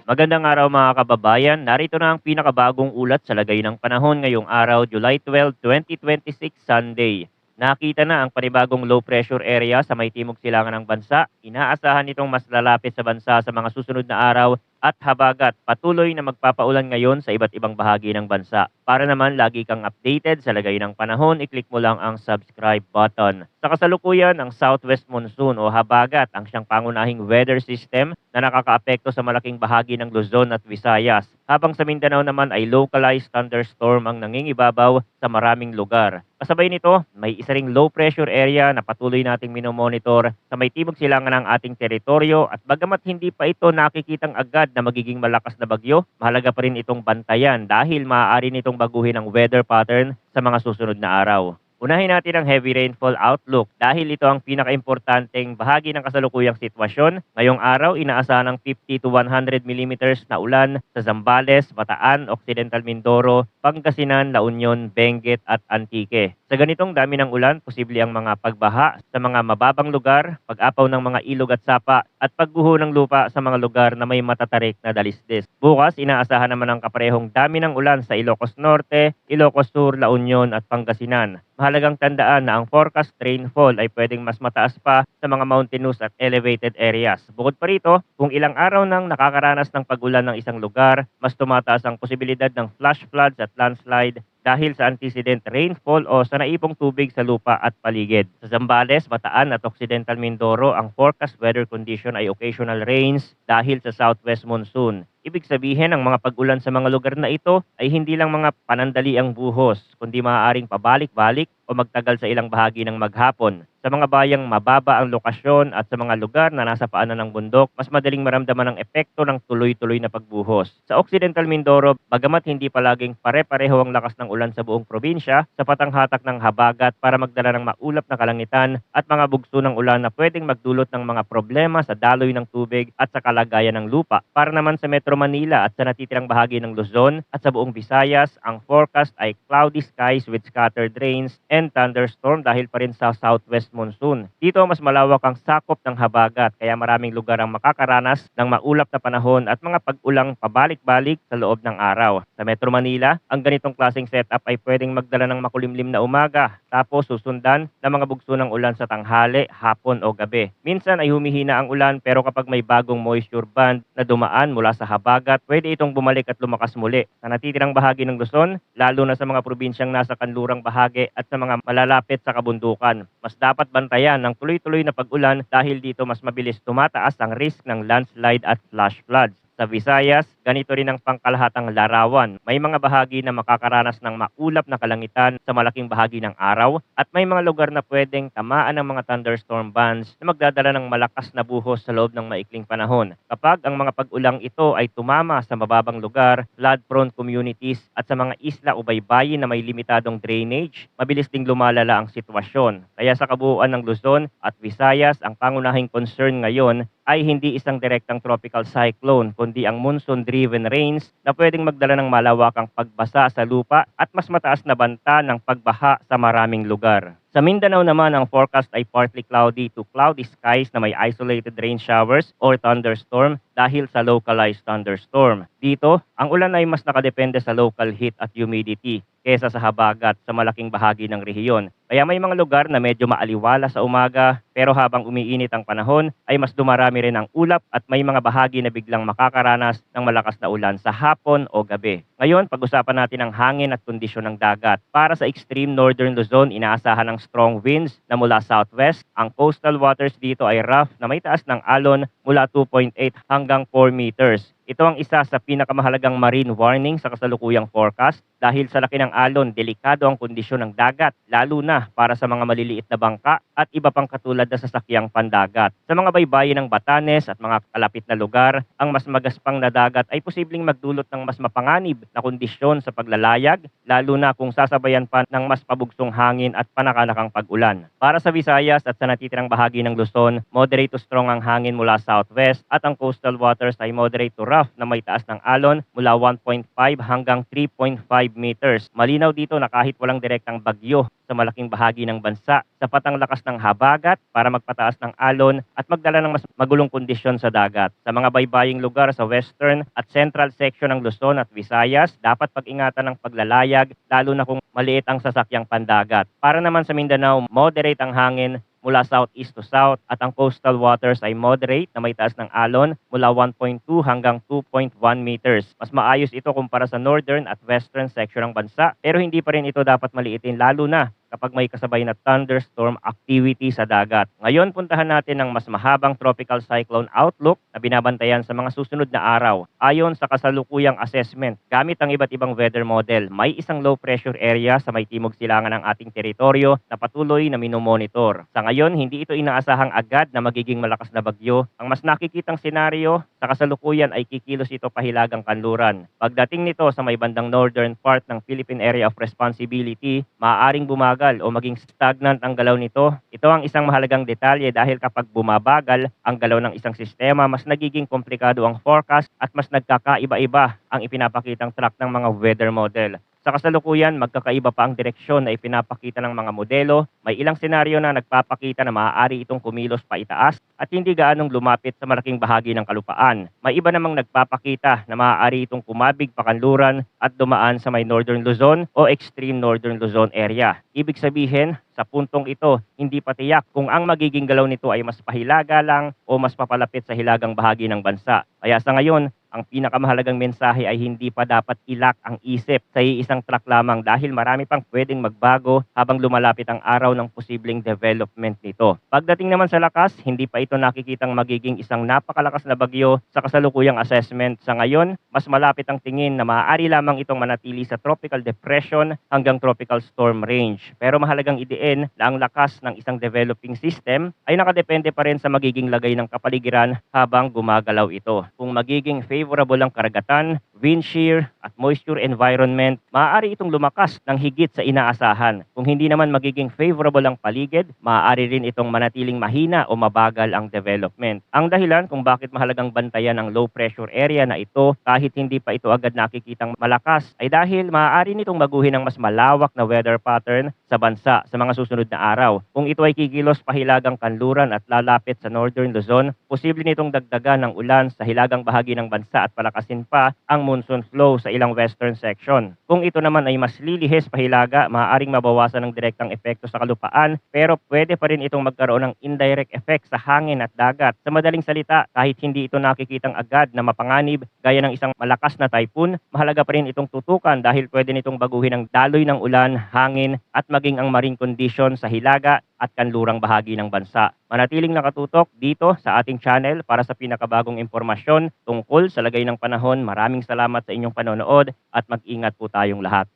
Magandang araw mga kababayan. Narito na ang pinakabagong ulat sa lagay ng panahon ngayong araw, July 12, 2026, Sunday. Nakita na ang panibagong low pressure area sa may timog silangan ng bansa. Inaasahan nitong mas lalapit sa bansa sa mga susunod na araw at habagat patuloy na magpapaulan ngayon sa iba't ibang bahagi ng bansa. Para naman lagi kang updated sa lagay ng panahon, i-click mo lang ang subscribe button. Sa kasalukuyan, ang southwest monsoon o habagat ang siyang pangunahing weather system na nakakaapekto sa malaking bahagi ng Luzon at Visayas. Habang sa Mindanao naman ay localized thunderstorm ang nangingibabaw sa maraming lugar. Kasabay nito, may isa ring low pressure area na patuloy nating minomonitor sa may timog silangan ng ating teritoryo at bagamat hindi pa ito nakikitang agad na magiging malakas na bagyo, mahalaga pa rin itong bantayan dahil maaari nitong baguhin ang weather pattern sa mga susunod na araw. Unahin natin ang heavy rainfall outlook dahil ito ang pinakaimportanteng bahagi ng kasalukuyang sitwasyon. Ngayong araw, inaasahan ng 50 to 100 millimeters na ulan sa Zambales, Bataan, Occidental Mindoro, Pangasinan, La Union, Benguet at Antique. Sa ganitong dami ng ulan, posible ang mga pagbaha sa mga mababang lugar, pag-apaw ng mga ilog at sapa, at pagguho ng lupa sa mga lugar na may matatarik na dalisdis. Bukas, inaasahan naman ang kaparehong dami ng ulan sa Ilocos Norte, Ilocos Sur, La Union at Pangasinan. Mahalagang tandaan na ang forecast rainfall ay pwedeng mas mataas pa sa mga mountainous at elevated areas. Bukod pa rito, kung ilang araw nang nakakaranas ng pag-ulan ng isang lugar, mas tumataas ang posibilidad ng flash floods at landslide dahil sa antecedent rainfall o sa naipong tubig sa lupa at paligid. Sa Zambales, Bataan at Occidental Mindoro, ang forecast weather condition ay occasional rains dahil sa southwest monsoon. Ibig sabihin, ang mga pag-ulan sa mga lugar na ito ay hindi lang mga panandaliang buhos, kundi maaaring pabalik-balik o magtagal sa ilang bahagi ng maghapon. Sa mga bayang mababa ang lokasyon at sa mga lugar na nasa paanan ng bundok, mas madaling maramdaman ang epekto ng tuloy-tuloy na pagbuhos. Sa Occidental Mindoro, bagamat hindi palaging pare-pareho ang lakas ng ulan sa buong probinsya, sapat ang hatak ng habagat para magdala ng maulap na kalangitan at mga bugso ng ulan na pwedeng magdulot ng mga problema sa daloy ng tubig at sa kalagayan ng lupa. Para naman sa Metro Manila at sa natitirang bahagi ng Luzon at sa buong Visayas, ang forecast ay cloudy skies with scattered rains and thunderstorm dahil pa rin sa southwest monsoon. Dito mas malawak ang sakop ng habagat kaya maraming lugar ang makakaranas ng maulap na panahon at mga pag-ulang pabalik-balik sa loob ng araw. Sa Metro Manila, ang ganitong klaseng setup ay pwedeng magdala ng makulimlim na umaga tapos susundan ng mga bugso ng ulan sa tanghali, hapon o gabi. Minsan ay humihina ang ulan pero kapag may bagong moisture band na dumaan mula sa habagat, pwede itong bumalik at lumakas muli. Sa natitirang bahagi ng Luzon, lalo na sa mga probinsyang nasa kanlurang bahagi at sa mga malalapit sa kabundukan, mas dapat bantayan ng tuloy-tuloy na pag-ulan dahil dito mas mabilis tumataas ang risk ng landslide at flash floods. Sa Visayas, ganito rin ang pangkalahatang larawan. May mga bahagi na makakaranas ng maulap na kalangitan sa malaking bahagi ng araw at may mga lugar na pwedeng tamaan ng mga thunderstorm bands na magdadala ng malakas na buhos sa loob ng maikling panahon. Kapag ang mga pag-ulang ito ay tumama sa mababang lugar, flood-prone communities at sa mga isla o baybayin na may limitadong drainage, mabilis ding lumalala ang sitwasyon. Kaya sa kabuuan ng Luzon at Visayas, ang pangunahing concern ngayon ay hindi isang direktang tropical cyclone kundi ang monsoon-driven rains na pwedeng magdala ng malawakang pagbasa sa lupa at mas mataas na banta ng pagbaha sa maraming lugar. Sa Mindanao naman, ang forecast ay partly cloudy to cloudy skies na may isolated rain showers or thunderstorm dahil sa localized thunderstorm. Dito, ang ulan ay mas nakadepende sa local heat at humidity kesa sa habagat sa malaking bahagi ng rehiyon. Kaya may mga lugar na medyo maaliwala sa umaga pero habang umiinit ang panahon ay mas dumarami rin ang ulap at may mga bahagi na biglang makakaranas ng malakas na ulan sa hapon o gabi. Ngayon, pag-usapan natin ang hangin at kondisyon ng dagat. Para sa extreme northern Luzon, inaasahan ng strong winds na mula southwest. Ang coastal waters dito ay rough na may taas ng alon mula 2.8 hanggang 4 meters. Ito ang isa sa pinakamahalagang marine warning sa kasalukuyang forecast dahil sa laki ng alon, delikado ang kondisyon ng dagat, lalo na para sa mga maliliit na bangka at iba pang katulad na sasakyang pandagat. Sa mga baybayin ng Batanes at mga kalapit na lugar, ang mas magaspang na dagat ay posibleng magdulot ng mas mapanganib na kondisyon sa paglalayag, lalo na kung sasabayan pa ng mas pabugsong hangin at panakanakang pag-ulan. Para sa Visayas at sa natitirang bahagi ng Luzon, moderate to strong ang hangin mula southwest at ang coastal waters ay moderate to rough trough na may taas ng alon mula 1.5 hanggang 3.5 meters. Malinaw dito na kahit walang direktang bagyo sa malaking bahagi ng bansa, sapat ang lakas ng habagat para magpataas ng alon at magdala ng mas magulong kondisyon sa dagat. Sa mga baybaying lugar sa western at central section ng Luzon at Visayas, dapat pag-ingatan ng paglalayag lalo na kung maliit ang sasakyang pandagat. Para naman sa Mindanao, moderate ang hangin mula southeast to south at ang coastal waters ay moderate na may taas ng alon mula 1.2 hanggang 2.1 meters. Mas maayos ito kumpara sa northern at western section ng bansa pero hindi pa rin ito dapat maliitin lalo na kapag may kasabay na thunderstorm activity sa dagat. Ngayon, puntahan natin ang mas mahabang tropical cyclone outlook na binabantayan sa mga susunod na araw. Ayon sa kasalukuyang assessment, gamit ang iba't ibang weather model, may isang low pressure area sa may timog silangan ng ating teritoryo na patuloy na minomonitor. Sa ngayon, hindi ito inaasahang agad na magiging malakas na bagyo. Ang mas nakikitang senaryo sa kasalukuyan ay kikilos ito pahilagang kanluran. Pagdating nito sa may bandang northern part ng Philippine Area of Responsibility, maaaring bumagal o maging stagnant ang galaw nito. Ito ang isang mahalagang detalye dahil kapag bumabagal ang galaw ng isang sistema, mas nagiging komplikado ang forecast at mas nagkakaiba-iba ang ipinapakitang track ng mga weather model. Sa kasalukuyan, magkakaiba pa ang direksyon na ipinapakita ng mga modelo. May ilang senaryo na nagpapakita na maaari itong kumilos pa itaas at hindi gaanong lumapit sa malaking bahagi ng kalupaan. May iba namang nagpapakita na maaari itong kumabig pakanluran at dumaan sa may northern Luzon o extreme northern Luzon area. Ibig sabihin, sa puntong ito, hindi pa tiyak kung ang magiging galaw nito ay mas pahilaga lang o mas papalapit sa hilagang bahagi ng bansa. Kaya sa ngayon, ang pinakamahalagang mensahe ay hindi pa dapat ilak ang isip sa iisang track lamang dahil marami pang pwedeng magbago habang lumalapit ang araw ng posibleng development nito. Pagdating naman sa lakas, hindi pa ito nakikitang magiging isang napakalakas na bagyo sa kasalukuyang assessment. Sa ngayon, mas malapit ang tingin na maaari lamang itong manatili sa tropical depression hanggang tropical storm range. Pero mahalagang idiin na ang lakas ng isang developing system ay nakadepende pa rin sa magiging lagay ng kapaligiran habang gumagalaw ito. Kung magiging favorable ang karagatan, wind shear at moisture environment, maaari itong lumakas ng higit sa inaasahan. Kung hindi naman magiging favorable ang paligid, maaari rin itong manatiling mahina o mabagal ang development. Ang dahilan kung bakit mahalagang bantayan ang low pressure area na ito kahit hindi pa ito agad nakikitang malakas ay dahil maaari nitong baguhin ng mas malawak na weather pattern sa bansa sa mga susunod na araw. Kung ito ay kikilos pahilagang kanluran at lalapit sa northern Luzon, posible nitong dagdagan ng ulan sa hilagang bahagi ng bansa at palakasin pa ang monsoon flow sa ilang western section. Kung ito naman ay mas lilihis pahilaga, maaaring mabawasan ng direktang epekto sa kalupaan pero pwede pa rin itong magkaroon ng indirect effect sa hangin at dagat. Sa madaling salita, kahit hindi ito nakikitang agad na mapanganib gaya ng isang malakas na typhoon, mahalaga pa rin itong tutukan dahil pwede nitong baguhin ang daloy ng ulan, hangin at maging ang marine condition sa hilaga at kanlurang bahagi ng bansa. Manatiling nakatutok dito sa ating channel para sa pinakabagong impormasyon tungkol sa lagay ng panahon. Maraming salamat sa inyong panonood at mag-ingat po tayong lahat.